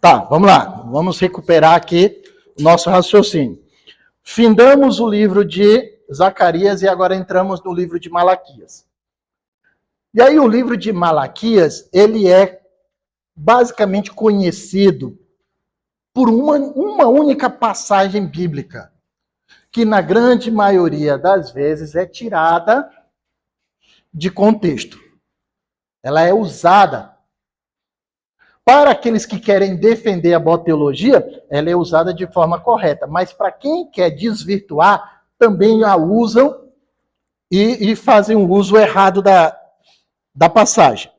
Tá, vamos lá. Vamos recuperar aqui o nosso raciocínio. Findamos o livro de Zacarias e agora entramos no livro de Malaquias. E aí o livro de Malaquias, ele é basicamente conhecido por uma única passagem bíblica, que na grande maioria das vezes é tirada de contexto. Ela é usada. Para aqueles que querem defender a boa teologia, ela é usada de forma correta. Mas para quem quer desvirtuar, também a usam e fazem um uso errado da passagem.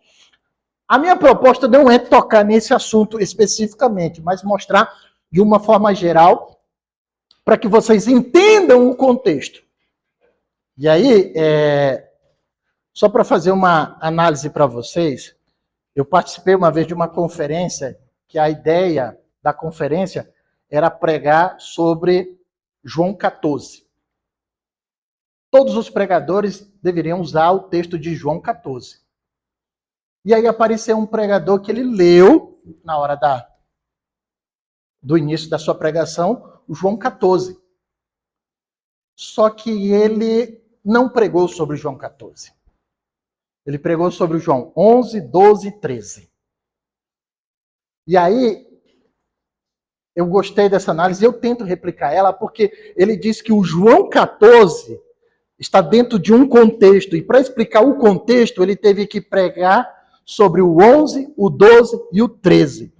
A minha proposta não é tocar nesse assunto especificamente, mas mostrar de uma forma geral para que vocês entendam o contexto. E aí, só para fazer uma análise para vocês, eu participei uma vez de uma conferência que a ideia da conferência era pregar sobre João 14. Todos os pregadores deveriam usar o texto de João 14. E aí apareceu um pregador que ele leu, na hora do início da sua pregação, o João 14. Só que ele não pregou sobre João 14. Ele pregou sobre o João 11, 12 e 13. E aí, eu gostei dessa análise, eu tento replicar ela, porque ele diz que o João 14 está dentro de um contexto, e para explicar o contexto, ele teve que pregar sobre o 11, o 12 e o 13.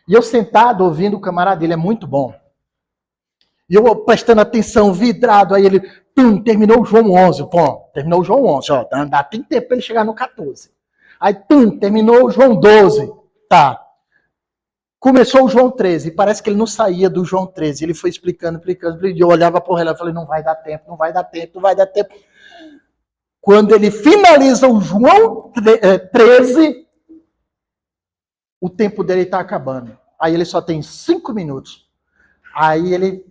E eu sentado ouvindo o camarada, ele é muito bom. E eu prestando atenção, vidrado, aí ele, terminou o João 11, terminou o João 11, dá tem tempo para ele chegar no 14. Aí, terminou o João 12, tá. Começou o João 13, e parece que ele não saía do João 13, ele foi explicando, e eu olhava por ela e falei, não vai dar tempo. Quando ele finaliza o João 13, o tempo dele está acabando. Aí ele só tem 5 minutos. Aí ele,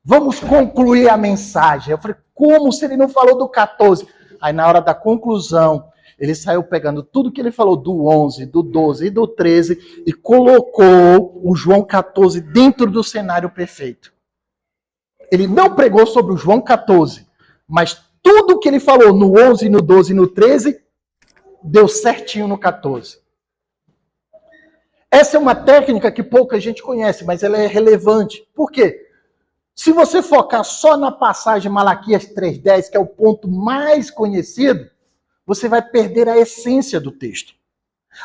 vamos concluir a mensagem. Eu falei, como se ele não falou do 14? Aí na hora da conclusão, ele saiu pegando tudo que ele falou do 11, do 12 e do 13 e colocou o João 14 dentro do cenário perfeito. Ele não pregou sobre o João 14, mas tudo que ele falou no 11, no 12 e no 13 deu certinho no 14. Essa é uma técnica que pouca gente conhece, mas ela é relevante. Por quê? Se você focar só na passagem Malaquias 3:10, que é o ponto mais conhecido, você vai perder a essência do texto.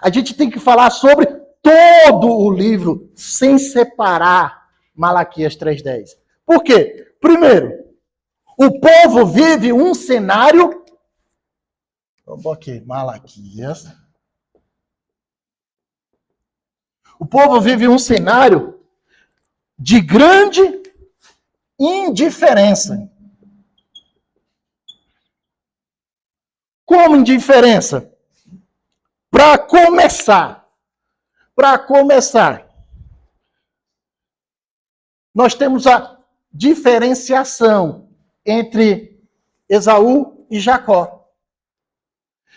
A gente tem que falar sobre todo o livro, sem separar Malaquias 3:10. Por quê? Primeiro, o povo vive um cenário... Ok, Malaquias. O povo vive um cenário de grande indiferença. Como indiferença? Para começar, nós temos a diferenciação entre Esaú e Jacó.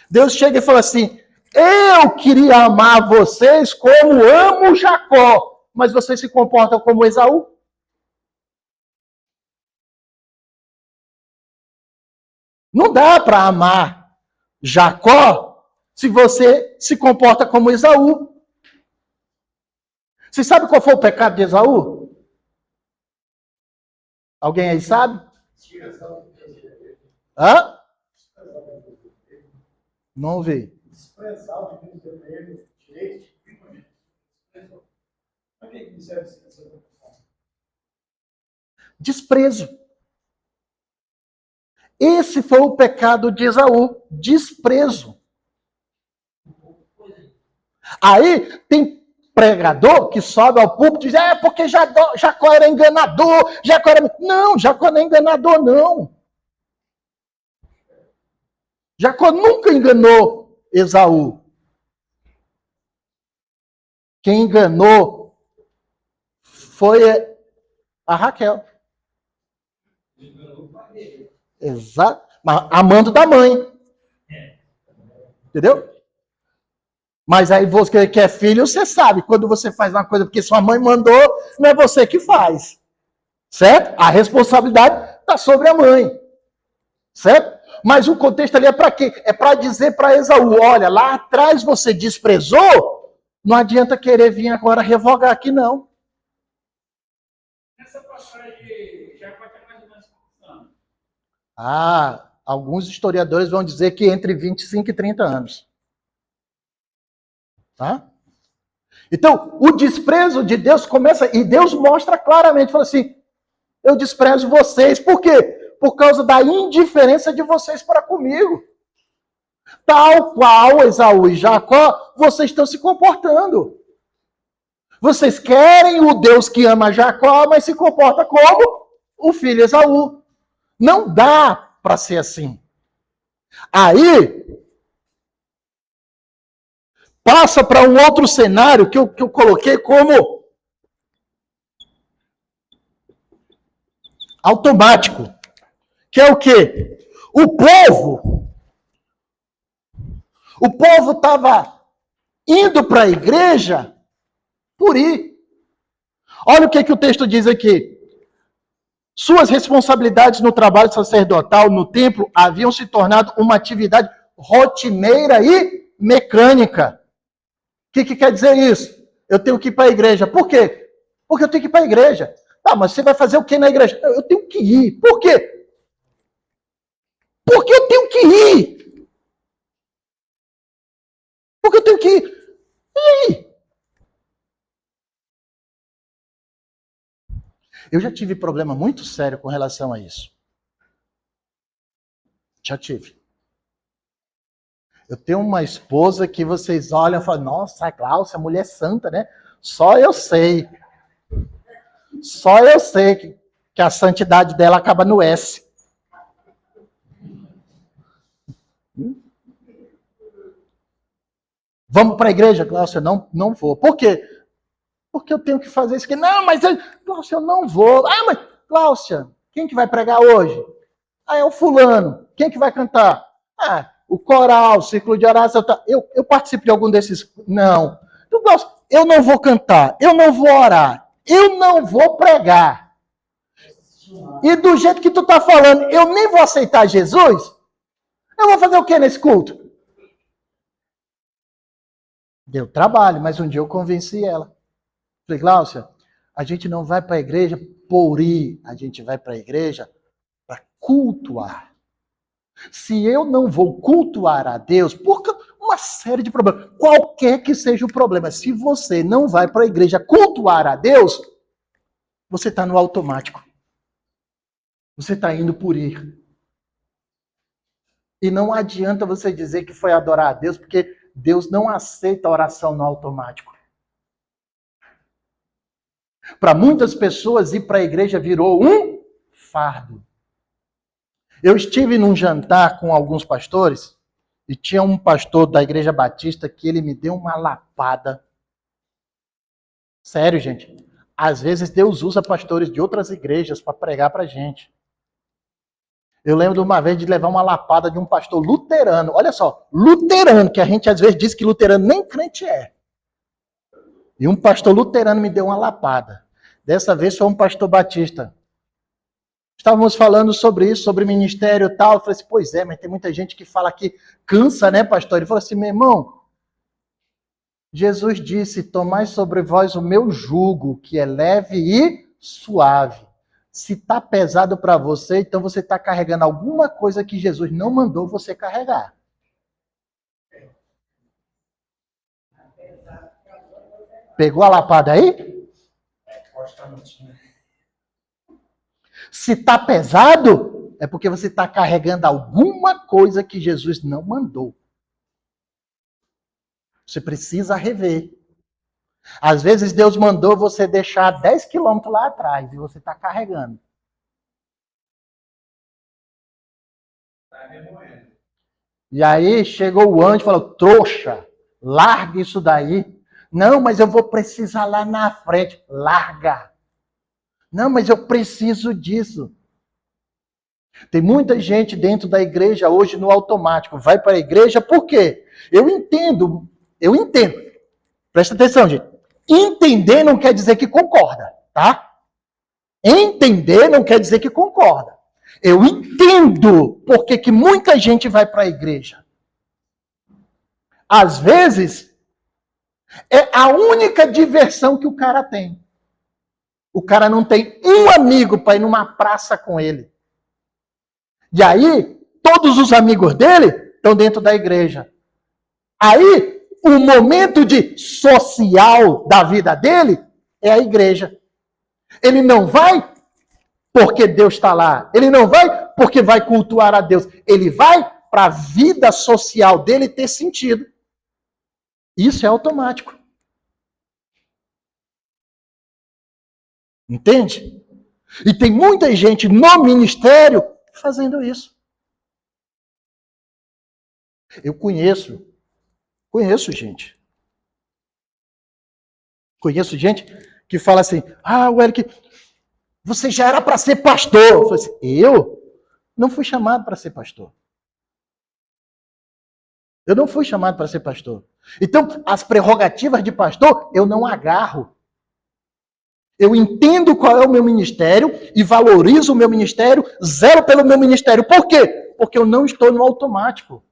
Deus chega e fala assim, eu queria amar vocês como amo Jacó, mas vocês se comportam como Esaú. Não dá para amar Jacó se você se comporta como Esaú. Você sabe qual foi o pecado de Esaú? Alguém aí sabe? Hã? Não ouvi. Desprezo. Esse foi o pecado de Esaú, desprezo. Aí tem pregador que sobe ao púlpito e diz, porque Jacó era enganador, Jacó era... Não, Jacó não é enganador, não. Jacó nunca enganou Esaú. Quem enganou foi a Raquel. Exato. Mas amando da mãe. Entendeu? Mas aí você que é filho, você sabe, quando você faz uma coisa porque sua mãe mandou, não é você que faz. Certo? A responsabilidade está sobre a mãe. Certo? Mas o contexto ali é para quê? É para dizer para Esaú, olha, lá atrás você desprezou, não adianta querer vir agora revogar aqui não. Nessa passagem, já pode ter mais ou menos quantos anos? Alguns historiadores vão dizer que entre 25 e 30 anos. Tá? Então, o desprezo de Deus começa, e Deus mostra claramente, fala assim, eu desprezo vocês, por quê? Por causa da indiferença de vocês para comigo. Tal qual Esaú e Jacó, vocês estão se comportando. Vocês querem o Deus que ama Jacó, mas se comporta como o filho Esaú. Não dá para ser assim. Aí, passa para um outro cenário que eu coloquei como automático. Que é o quê? O povo estava indo para a igreja por ir. Olha o que o texto diz aqui. Suas responsabilidades no trabalho sacerdotal, no templo, haviam se tornado uma atividade rotineira e mecânica. O que quer dizer isso? Eu tenho que ir para a igreja. Por quê? Porque eu tenho que ir para a igreja. Ah, mas você vai fazer o que na igreja? Eu tenho que ir. Por quê? Porque eu tenho que ir. Porque eu tenho que ir. E aí? Eu já tive problema muito sério com relação a isso. Já tive. Eu tenho uma esposa que vocês olham e falam, nossa, a Cláudia, mulher santa, né? Só eu sei. Só eu sei que a santidade dela acaba no S. Vamos para a igreja? Cláudia, não vou. Por quê? Porque eu tenho que fazer isso aqui. Não, mas Cláudia, eu não vou. Ah, mas Cláudia, quem que vai pregar hoje? Ah, é o fulano. Quem que vai cantar? Ah, o coral, o círculo de oração. Eu participo de algum desses? Não. Então, Cláudia, eu não vou cantar, eu não vou orar, eu não vou pregar. E do jeito que tu tá falando, eu nem vou aceitar Jesus? Eu vou fazer o que nesse culto? Deu trabalho, mas um dia eu convenci ela. Falei, Cláudia, a gente não vai para a igreja por ir, a gente vai para a igreja para cultuar. Se eu não vou cultuar a Deus, por uma série de problemas, qualquer que seja o problema, se você não vai para a igreja cultuar a Deus, você está no automático. Você está indo por ir. E não adianta você dizer que foi adorar a Deus, porque Deus não aceita a oração no automático. Para muitas pessoas, ir para a igreja virou um fardo. Eu estive num jantar com alguns pastores, e tinha um pastor da Igreja Batista que ele me deu uma lapada. Sério, gente. Às vezes Deus usa pastores de outras igrejas para pregar para a gente. Eu lembro de uma vez de levar uma lapada de um pastor luterano. Olha só, luterano, que a gente às vezes diz que luterano nem crente é. E um pastor luterano me deu uma lapada. Dessa vez foi um pastor batista. Estávamos falando sobre isso, sobre ministério e tal. Eu falei assim, pois é, mas tem muita gente que fala que cansa, né, pastor? Ele falou assim, meu irmão, Jesus disse, tomai sobre vós o meu jugo, que é leve e suave. Se está pesado para você, então você está carregando alguma coisa que Jesus não mandou você carregar. Pegou a lapada aí? Se está pesado, é porque você está carregando alguma coisa que Jesus não mandou. Você precisa rever. Às vezes Deus mandou você deixar 10 quilômetros lá atrás e você está carregando. E aí chegou o anjo e falou, trouxa, larga isso daí. Não, mas eu vou precisar lá na frente. Larga. Não, mas eu preciso disso. Tem muita gente dentro da igreja hoje no automático. Vai para a igreja por quê? Eu entendo Eu entendo. Presta atenção, gente. Entender não quer dizer que concorda, tá? Entender não quer dizer que concorda. Eu entendo porque que muita gente vai para a igreja. Às vezes, é a única diversão que o cara tem. O cara não tem um amigo para ir numa praça com ele. E aí, todos os amigos dele estão dentro da igreja. Aí, o momento de social da vida dele é a igreja. Ele não vai porque Deus está lá. Ele não vai porque vai cultuar a Deus. Ele vai para a vida social dele ter sentido. Isso é automático. Entende? E tem muita gente no ministério fazendo isso. Eu conheço gente. Conheço gente que fala assim, Eric, você já era para ser pastor. Eu falei assim, eu não fui chamado para ser pastor. Eu não fui chamado para ser pastor. Então, as prerrogativas de pastor, eu não agarro. Eu entendo qual é o meu ministério e valorizo o meu ministério, zelo pelo meu ministério. Por quê? Porque eu não estou no automático.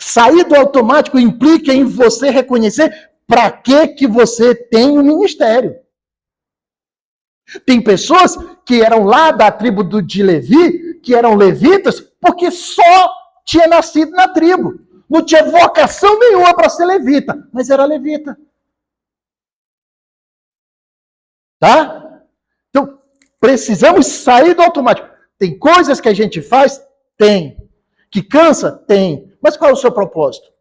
Sair do automático implica em você reconhecer para que você tem um ministério. Tem pessoas que eram lá da tribo de Levi, que eram levitas, porque só tinha nascido na tribo. Não tinha vocação nenhuma para ser levita, mas era levita. Tá? Então, precisamos sair do automático. Tem coisas que a gente faz? Tem. Que cansa? Tem. Mas qual é o seu propósito?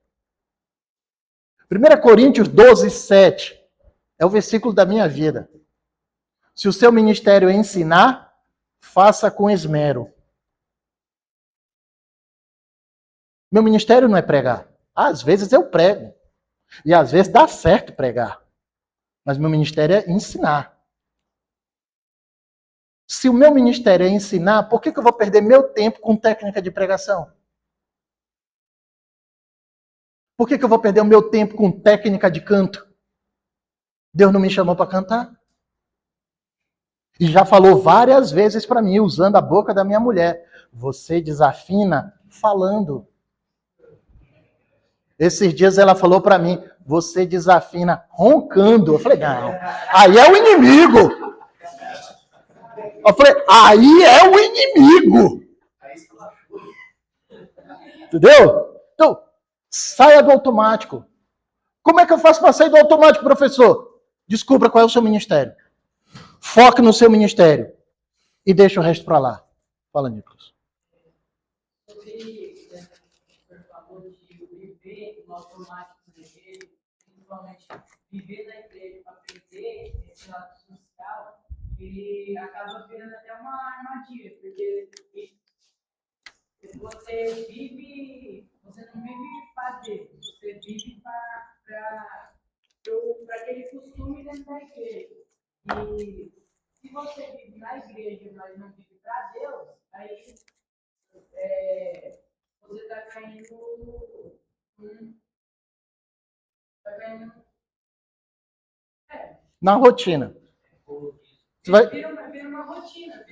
1 Coríntios 12, 7 é o versículo da minha vida. Se o seu ministério é ensinar, faça com esmero. Meu ministério não é pregar. Às vezes eu prego. E às vezes dá certo pregar. Mas meu ministério é ensinar. Se o meu ministério é ensinar, por que eu vou perder meu tempo com técnica de pregação? Por que eu vou perder o meu tempo com técnica de canto? Deus não me chamou para cantar. E já falou várias vezes para mim, usando a boca da minha mulher. Você desafina falando. Esses dias ela falou para mim, você desafina roncando. Eu falei, não, aí é o inimigo. Eu falei, aí é o inimigo. Entendeu? Então, saia do automático. Como é que eu faço para sair do automático, professor? Descubra qual é o seu ministério. Foque no seu ministério. E deixa o resto para lá. Fala, Nicolas. Você falou de viver no automático da igreja, principalmente viver na igreja para aprender esse lado social, ele acaba virando até uma armadilha, porque você não vive para Deus, você vive para aquele costume dentro da igreja. E se você vive na igreja, mas não vive para Deus, aí você está caindo. Na rotina. Vira uma rotina.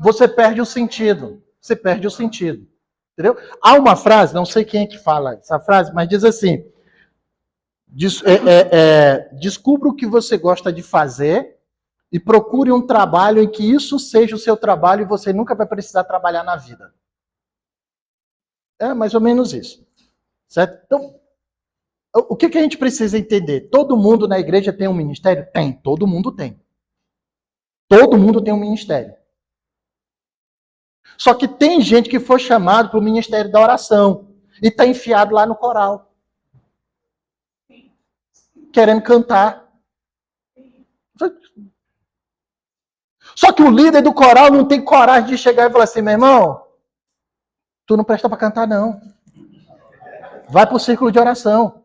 Você perde o sentido. Você perde o sentido. Entendeu? Há uma frase, não sei quem é que fala essa frase, mas diz assim: descubra o que você gosta de fazer e procure um trabalho em que isso seja o seu trabalho e você nunca vai precisar trabalhar na vida. É mais ou menos isso. Certo? Então, o que a gente precisa entender? Todo mundo na igreja tem um ministério? Tem, todo mundo tem. Todo mundo tem um ministério. Só que tem gente que foi chamado para o ministério da oração e está enfiado lá no coral. Querendo cantar. Só que o líder do coral não tem coragem de chegar e falar assim, meu irmão, tu não presta para cantar não. Vai para o círculo de oração.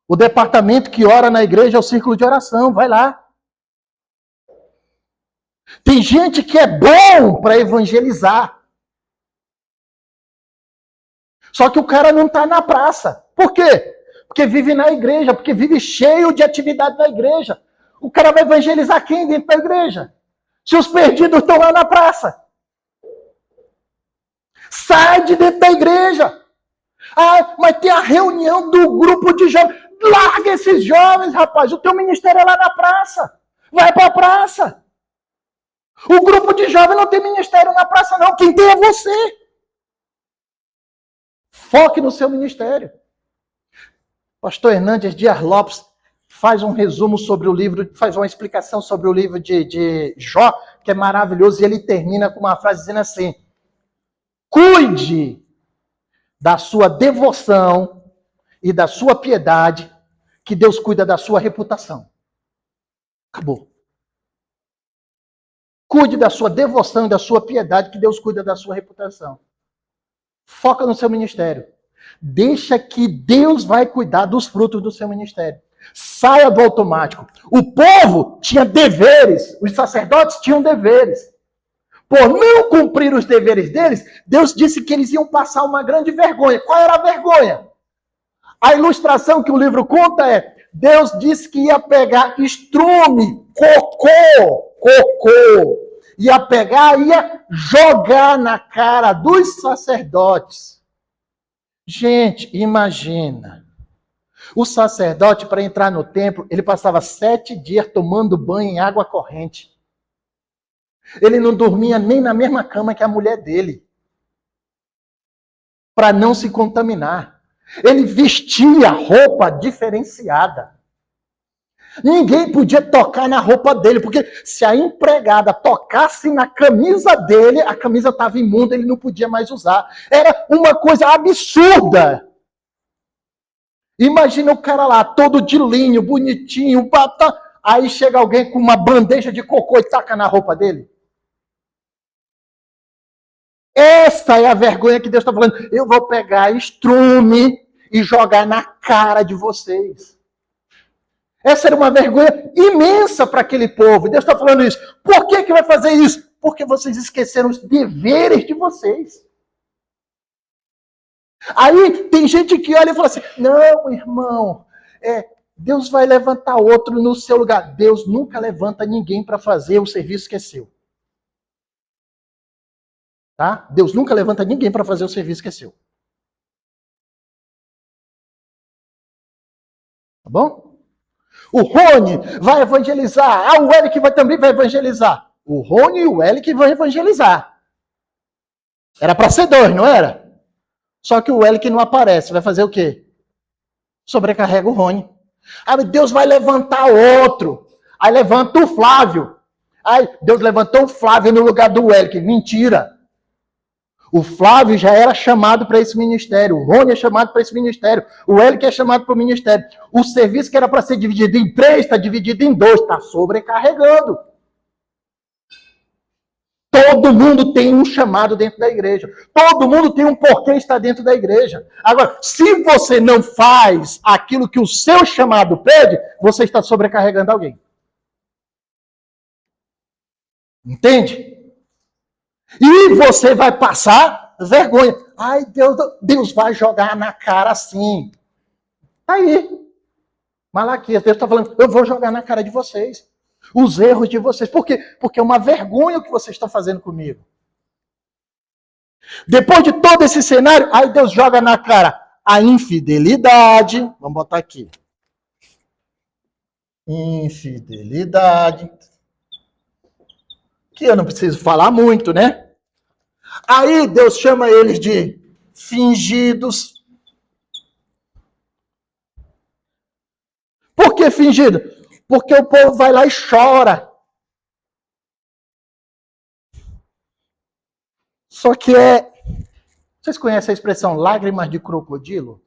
O departamento que ora na igreja é o círculo de oração, vai lá. Tem gente que é bom para evangelizar. Só que o cara não está na praça. Por quê? Porque vive na igreja, porque vive cheio de atividade na igreja. O cara vai evangelizar quem dentro da igreja? Se os perdidos estão lá na praça. Sai de dentro da igreja. Ah, mas tem a reunião do grupo de jovens. Larga esses jovens, rapaz. O teu ministério é lá na praça. Vai para a praça. O grupo de jovens não tem ministério na praça, não. Quem tem é você. Foque no seu ministério. Pastor Hernandes Dias Lopes faz um resumo sobre o livro, faz uma explicação sobre o livro de Jó, que é maravilhoso, e ele termina com uma frase dizendo assim: cuide da sua devoção e da sua piedade, que Deus cuida da sua reputação. Acabou. Cuide da sua devoção e da sua piedade, que Deus cuida da sua reputação. Foca no seu ministério. Deixa que Deus vai cuidar dos frutos do seu ministério. Saia do automático. O povo tinha deveres, os sacerdotes tinham deveres. Por não cumprir os deveres deles, Deus disse que eles iam passar uma grande vergonha. Qual era a vergonha? A ilustração que o livro conta é: Deus disse que ia pegar estrume, cocô, ia pegar, ia jogar na cara dos sacerdotes. Gente, imagina. O sacerdote, para entrar no templo, ele passava 7 dias tomando banho em água corrente. Ele não dormia nem na mesma cama que a mulher dele, para não se contaminar. Ele vestia roupa diferenciada. Ninguém podia tocar na roupa dele, porque se a empregada tocasse na camisa dele, a camisa estava imunda, ele não podia mais usar. Era uma coisa absurda. Imagina o cara lá, todo de linho, bonitinho, aí chega alguém com uma bandeja de cocô e taca na roupa dele. Essa é a vergonha que Deus está falando. Eu vou pegar estrume e jogar na cara de vocês. Essa era uma vergonha imensa para aquele povo. E Deus está falando isso. Por que vai fazer isso? Porque vocês esqueceram os deveres de vocês. Aí tem gente que olha e fala assim: não, irmão, Deus vai levantar outro no seu lugar. Deus nunca levanta ninguém para fazer o serviço que é seu. Tá? Deus nunca levanta ninguém para fazer o serviço que é seu. Tá bom? O Rony vai evangelizar. O Elic também vai evangelizar. O Rony e o Elic vão evangelizar. Era para ser 2, não era? Só que o Elic não aparece. Vai fazer o quê? Sobrecarrega o Rony. Aí Deus vai levantar outro. Aí levanta o Flávio. Aí Deus levantou o Flávio no lugar do Elic. Mentira. O Flávio já era chamado para esse ministério. O Rony é chamado para esse ministério. O Elic é chamado para o ministério. O serviço que era para ser dividido em 3, está dividido em 2. Está sobrecarregando. Todo mundo tem um chamado dentro da igreja. Todo mundo tem um porquê estar dentro da igreja. Agora, se você não faz aquilo que o seu chamado pede, você está sobrecarregando alguém. Entende? E você vai passar vergonha. Ai, Deus vai jogar na cara assim. Aí. Malaquias, Deus está falando: eu vou jogar na cara de vocês. Os erros de vocês. Por quê? Porque é uma vergonha o que vocês estão fazendo comigo. Depois de todo esse cenário, aí Deus joga na cara a infidelidade. Vamos botar aqui. Infidelidade. Que eu não preciso falar muito, né? Aí Deus chama eles de fingidos. Por que fingido? Porque o povo vai lá e chora. Só que vocês conhecem a expressão lágrimas de crocodilo?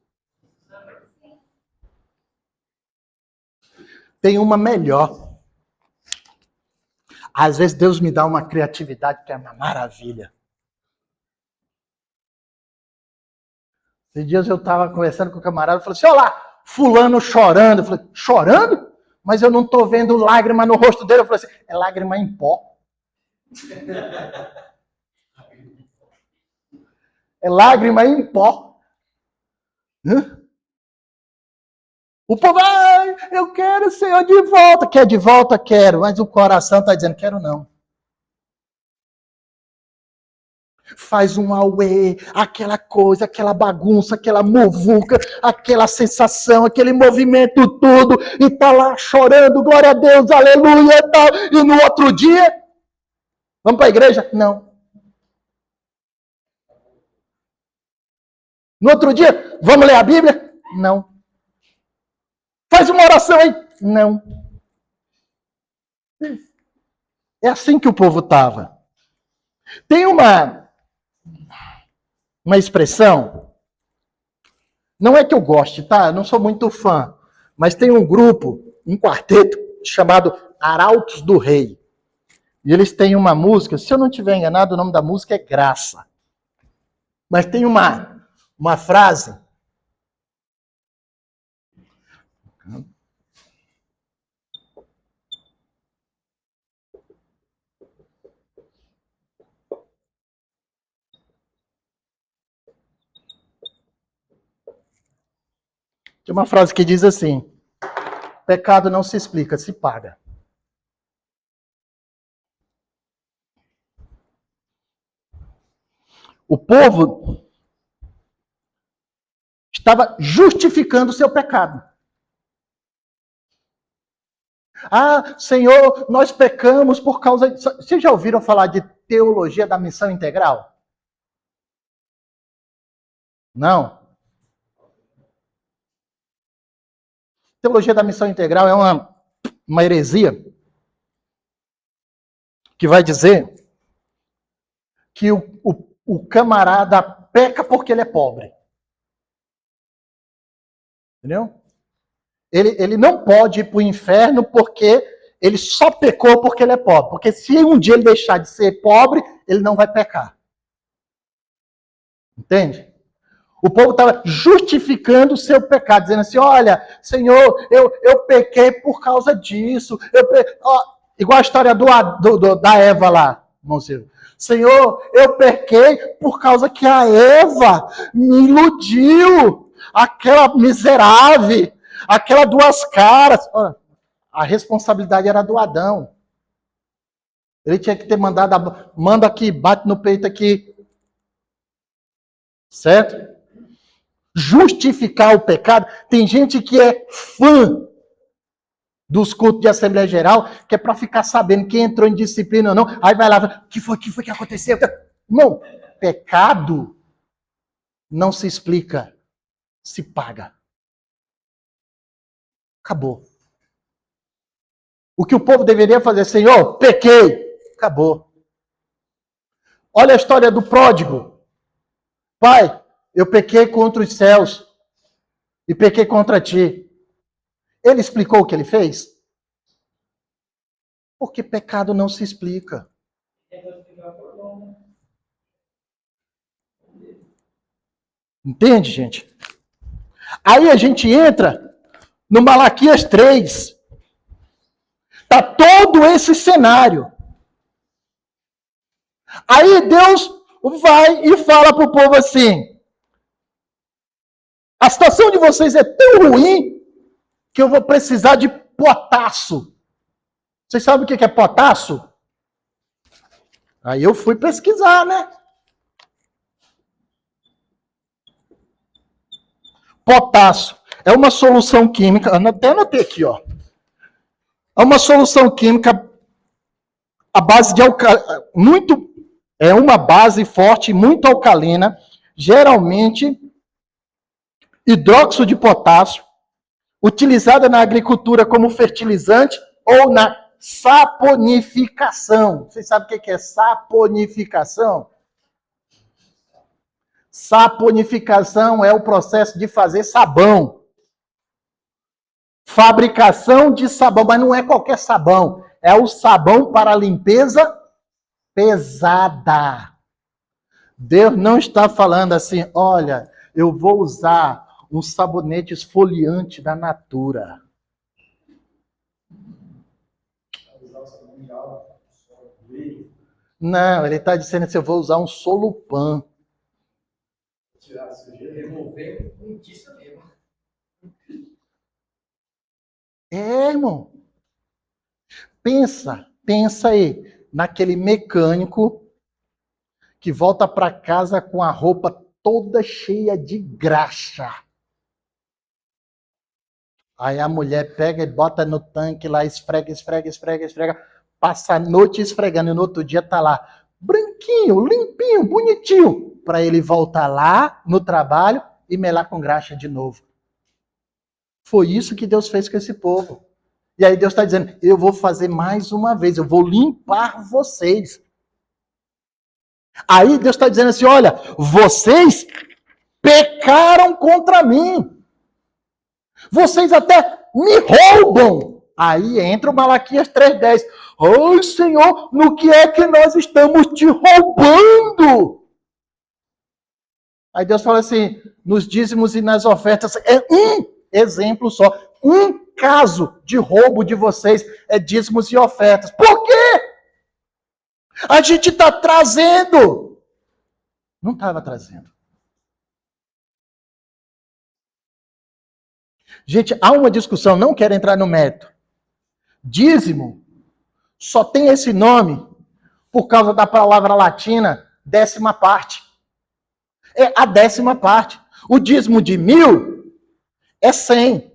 Tem uma melhor. Às vezes Deus me dá uma criatividade que é uma maravilha. Esses dias eu estava conversando com o camarada e falei assim: olha lá, fulano chorando. Eu falei: chorando? Mas eu não estou vendo lágrima no rosto dele. Eu falei assim: é lágrima em pó. É lágrima em pó. Hã? O povo, eu quero o Senhor de volta. Quer de volta? Quero. Mas o coração está dizendo, quero não. Faz um auê, aquela coisa, aquela bagunça, aquela muvuca, aquela sensação, aquele movimento tudo, e tá lá chorando, glória a Deus, aleluia e tal. E no outro dia, vamos para a igreja? Não. No outro dia, vamos ler a Bíblia? Não. Faz uma oração aí? Não. É assim que o povo estava. Tem uma expressão, não é que eu goste, tá? Eu não sou muito fã, mas tem um grupo, um quarteto, chamado Arautos do Rei. E eles têm uma música, se eu não estiver enganado, o nome da música é Graça. Mas tem uma frase. Tem uma frase que diz assim: pecado não se explica, se paga. O povo estava justificando o seu pecado. Senhor, nós pecamos por causa... Vocês já ouviram falar de teologia da missão integral? Não? Teologia da missão integral é uma heresia que vai dizer que o camarada peca porque ele é pobre. Entendeu? Ele não pode ir para o inferno porque ele só pecou porque ele é pobre. Porque se um dia ele deixar de ser pobre, ele não vai pecar. Entende? O povo estava justificando o seu pecado, dizendo assim, olha, Senhor, eu pequei por causa disso. Igual a história da Eva lá, irmão Silvio. Senhor, eu pequei por causa que a Eva me iludiu. Aquela miserável, aquela duas caras. Olha, a responsabilidade era do Adão. Ele tinha que ter mandado, manda aqui, bate no peito aqui. Certo? Justificar o pecado. Tem gente que é fã dos cultos de Assembleia Geral, que é para ficar sabendo quem entrou em disciplina ou não. Aí vai lá, o que foi que aconteceu? Irmão, pecado não se explica, se paga. Acabou. O que o povo deveria fazer, Senhor, pequei. Acabou. Olha a história do pródigo. Pai, eu pequei contra os céus e pequei contra ti. Ele explicou o que ele fez? Porque pecado não se explica. Entende, gente? Aí a gente entra no Malaquias 3. Tá todo esse cenário. Aí Deus vai e fala para o povo assim: a situação de vocês é tão ruim que eu vou precisar de potasso. Vocês sabem o que é potasso? Aí eu fui pesquisar, né? Potássio é uma solução química, até anotei aqui, ó. É uma solução química à base de é uma base forte, muito alcalina, geralmente hidróxido de potássio, utilizada na agricultura como fertilizante ou na saponificação. Vocês sabem o que é saponificação? Saponificação é o processo de fazer sabão. Fabricação de sabão, mas não é qualquer sabão. É o sabão para limpeza pesada. Deus não está falando assim, olha, eu vou usar um sabonete esfoliante da Natura. Não, ele está dizendo assim, eu vou usar um Solupan. Remover disso mesmo. Irmão. Pensa aí, naquele mecânico que volta para casa com a roupa toda cheia de graxa. Aí a mulher pega e bota no tanque lá, esfrega, passa a noite esfregando e no outro dia tá lá, branquinho, limpinho, bonitinho, para ele voltar lá no trabalho e melar com graxa de novo. Foi isso que Deus fez com esse povo. E aí Deus está dizendo, eu vou fazer mais uma vez, eu vou limpar vocês. Aí Deus está dizendo assim, olha, vocês pecaram contra mim. Vocês até me roubam. Aí entra o Malaquias 3:10. Ai, Senhor, no que é que nós estamos te roubando? Aí Deus fala assim, nos dízimos e nas ofertas, é um exemplo só, um caso de roubo de vocês é dízimos e ofertas. Por quê? A gente está trazendo. Não estava trazendo. Gente, há uma discussão, não quero entrar no mérito. Dízimo só tem esse nome por causa da palavra latina, 10ª parte. É a 10ª parte. O dízimo de 1.000 é 100.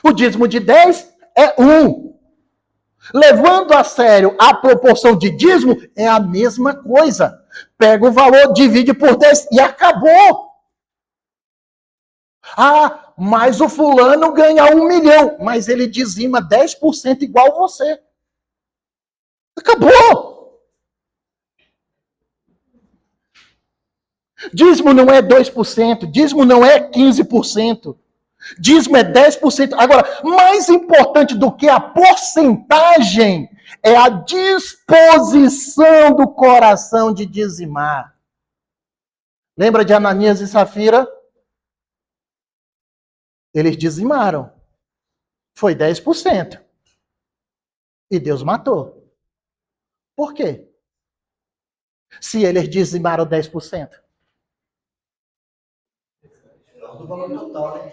O dízimo de 10 é 1. Levando a sério a proporção de dízimo, é a mesma coisa. Pega o valor, divide por 10 e acabou. Ah, mas o fulano ganha 1 milhão, mas ele dizima 10% igual você. Acabou. Dízimo não é 2%, dízimo não é 15%. Dízimo é 10%. Agora, mais importante do que a porcentagem é a disposição do coração de dizimar. Lembra de Ananias e Safira? Eles dizimaram. Foi 10%. E Deus matou. Por quê? Se eles dizimaram 10%. Do valor total, né?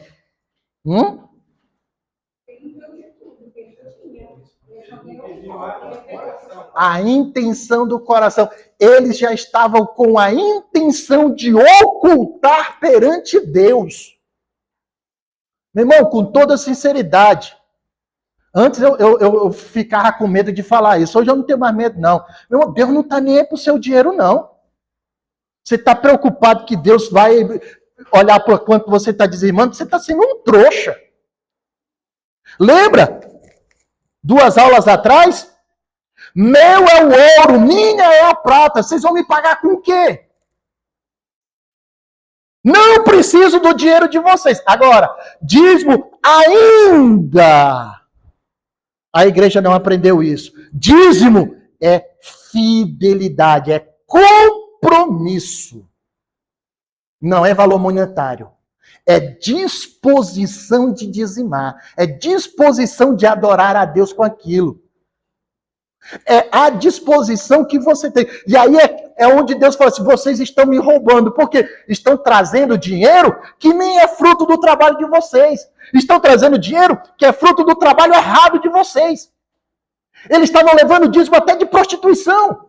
A intenção do coração. Eles já estavam com a intenção de ocultar perante Deus. Meu irmão, com toda sinceridade. Antes eu ficava com medo de falar isso. Hoje eu não tenho mais medo, não. Meu irmão, Deus não está nem aí pro seu dinheiro, não. Você está preocupado que Deus vai olhar para quanto você está dizimando? Você está sendo um trouxa. Lembra? 2 aulas atrás? Meu é o ouro, minha é a prata. Vocês vão me pagar com o quê? Não preciso do dinheiro de vocês. Agora, dízimo ainda. A igreja não aprendeu isso. Dízimo é fidelidade, é compromisso. Não é valor monetário. É disposição de dizimar. É disposição de adorar a Deus com aquilo. É a disposição que você tem. E aí é onde Deus fala assim, vocês estão me roubando. Porque estão trazendo dinheiro que nem é fruto do trabalho de vocês. Estão trazendo dinheiro que é fruto do trabalho errado de vocês. Eles estavam levando dízimo até de prostituição.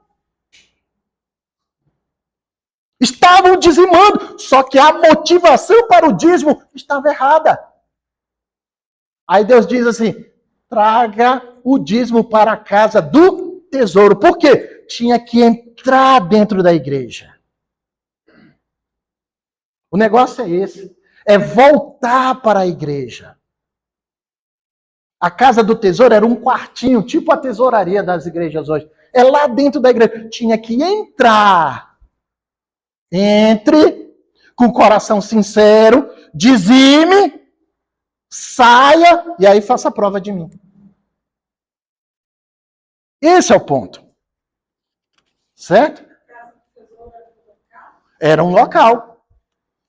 Estavam dizimando, só que a motivação para o dízimo estava errada. Aí Deus diz assim, traga o dízimo para a casa do tesouro. Por quê? Tinha que entrar dentro da igreja. O negócio é esse, é voltar para a igreja. A casa do tesouro era um quartinho, tipo a tesouraria das igrejas hoje. É lá dentro da igreja. Tinha que entrar. Entre, com o coração sincero, dizime, saia, e aí faça a prova de mim. Esse é o ponto. Certo? Era um local.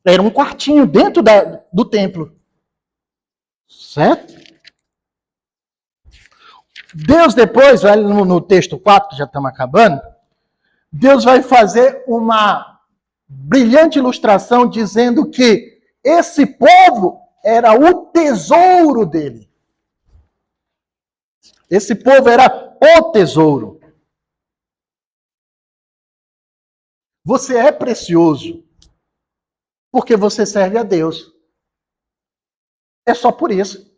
Era um quartinho dentro do templo. Certo? Deus depois, no texto 4, já estamos acabando, Deus vai fazer uma brilhante ilustração dizendo que esse povo era o tesouro dele. Esse povo era o tesouro. Você é precioso porque você serve a Deus. É só por isso.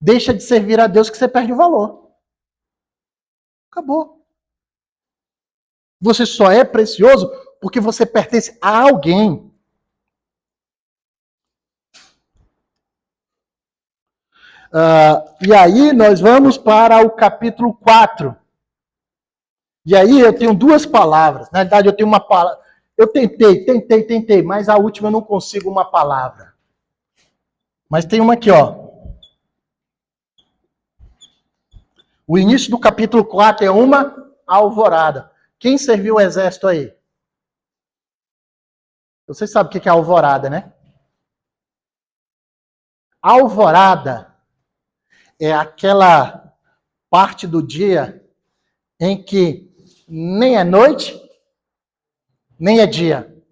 Deixa de servir a Deus que você perde o valor. Acabou. Você só é precioso porque você pertence a alguém. E aí nós vamos para o capítulo 4. E aí eu tenho duas palavras. Na verdade, eu tenho uma palavra. Eu tentei, mas a última eu não consigo uma palavra. Mas tem uma aqui, ó. O início do capítulo 4 é uma alvorada. Quem serviu o exército aí? Vocês sabem o que é alvorada, né? Alvorada é aquela parte do dia em que nem é noite, nem é dia.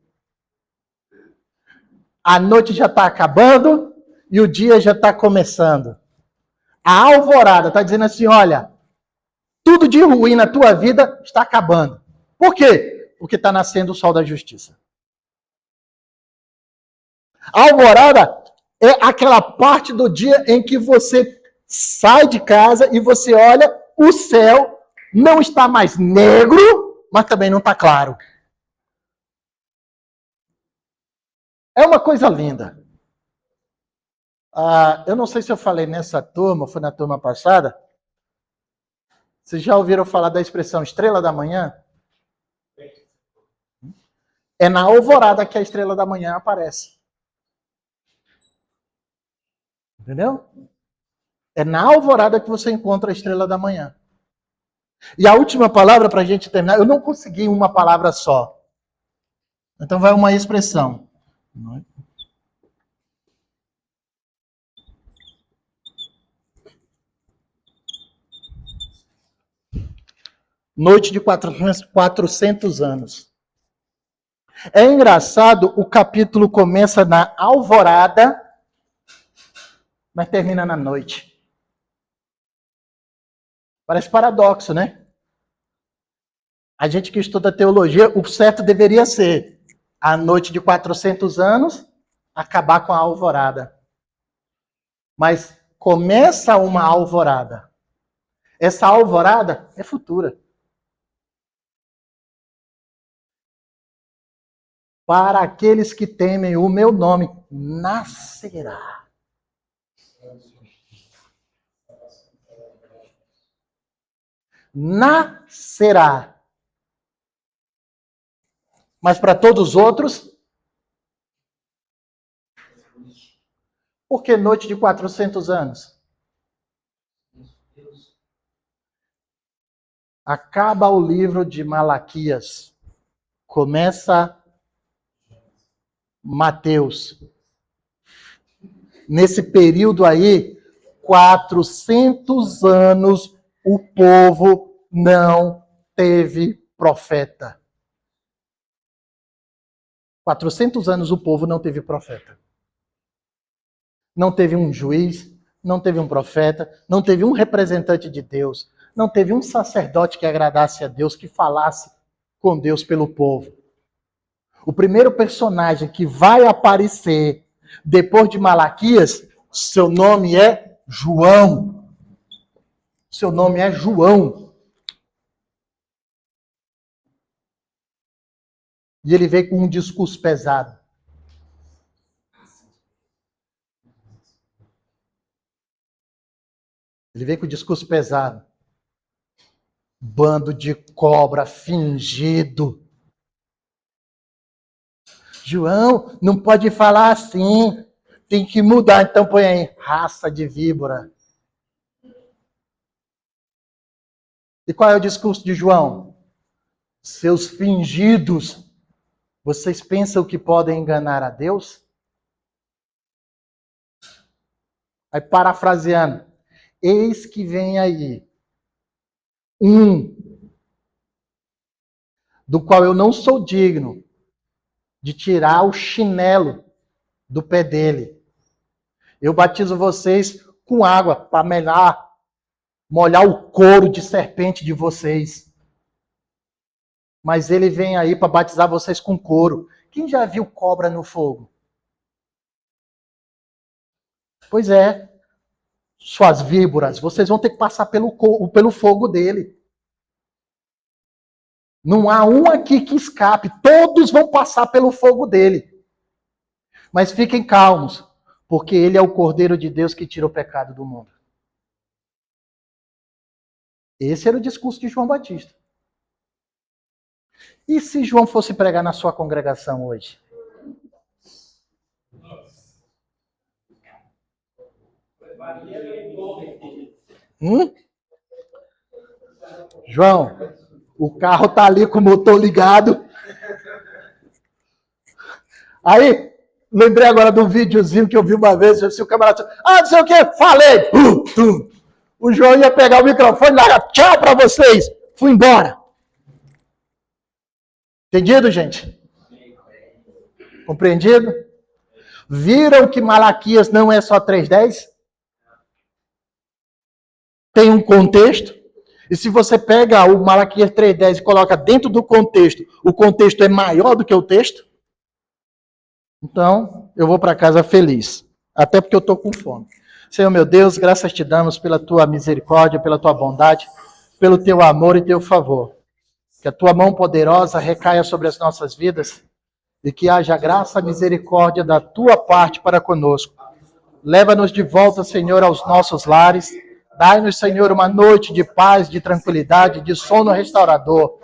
A noite já está acabando e o dia já está começando. A alvorada está dizendo assim, olha, tudo de ruim na tua vida está acabando. Por quê? Porque está nascendo o sol da justiça. A alvorada é aquela parte do dia em que você sai de casa e você olha, o céu não está mais negro, mas também não está claro. É uma coisa linda. Eu não sei se eu falei nessa turma, foi na turma passada. Vocês já ouviram falar da expressão estrela da manhã? É na alvorada que a estrela da manhã aparece. Entendeu? É na alvorada que você encontra a estrela da manhã. E a última palavra para a gente terminar, eu não consegui uma palavra só. Então vai uma expressão. Noite de 400 anos. É engraçado, o capítulo começa na alvorada, mas termina na noite. Parece paradoxo, né? A gente que estuda teologia, o certo deveria ser a noite de 400 anos, acabar com a alvorada. Mas começa uma alvorada. Essa alvorada é futura. Para aqueles que temem o meu nome, nascerá. Nascerá. Mas para todos os outros, por que noite de 400 anos? Acaba o livro de Malaquias. Começa Mateus. Nesse período aí, 400 anos, o povo não teve profeta. 400 anos o povo não teve profeta. Não teve um juiz, não teve um profeta, não teve um representante de Deus, não teve um sacerdote que agradasse a Deus, que falasse com Deus pelo povo. O primeiro personagem que vai aparecer depois de Malaquias, seu nome é João. Seu nome é João. E ele veio com um discurso pesado. Ele veio com um discurso pesado. Bando de cobra fingido. João, não pode falar assim. Tem que mudar. Então põe aí, raça de víbora. E qual é o discurso de João? Seus fingidos. Vocês pensam que podem enganar a Deus? Aí, parafraseando, eis que vem aí um do qual eu não sou digno de tirar o chinelo do pé dele. Eu batizo vocês com água para molhar o couro de serpente de vocês. Mas ele vem aí para batizar vocês com couro. Quem já viu cobra no fogo? Pois é. Suas víboras, vocês vão ter que passar pelo fogo dele. Não há um aqui que escape. Todos vão passar pelo fogo dele. Mas fiquem calmos, porque ele é o Cordeiro de Deus que tira o pecado do mundo. Esse era o discurso de João Batista. E se João fosse pregar na sua congregação hoje? João, o carro tá ali com o motor ligado. Aí, lembrei agora de um videozinho que eu vi uma vez, se o camarada, não sei o que, falei. O João ia pegar o microfone e largar, tchau pra vocês. Fui embora. Entendido, gente? Compreendido? Viram que Malaquias não é só 3:10? Tem um contexto. E se você pega o Malaquias 3:10 e coloca dentro do contexto, o contexto é maior do que o texto? Então, eu vou para casa feliz. Até porque eu estou com fome. Senhor meu Deus, graças te damos pela tua misericórdia, pela tua bondade, pelo teu amor e teu favor. Que a tua mão poderosa recaia sobre as nossas vidas e que haja graça e misericórdia da tua parte para conosco. Leva-nos de volta, Senhor, aos nossos lares. Dai-nos, Senhor, uma noite de paz, de tranquilidade, de sono restaurador.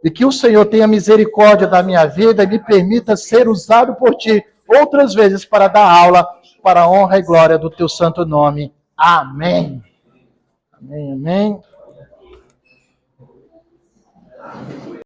E que o Senhor tenha misericórdia da minha vida e me permita ser usado por ti outras vezes para dar aula, para a honra e glória do teu santo nome. Amém. Amém, amém.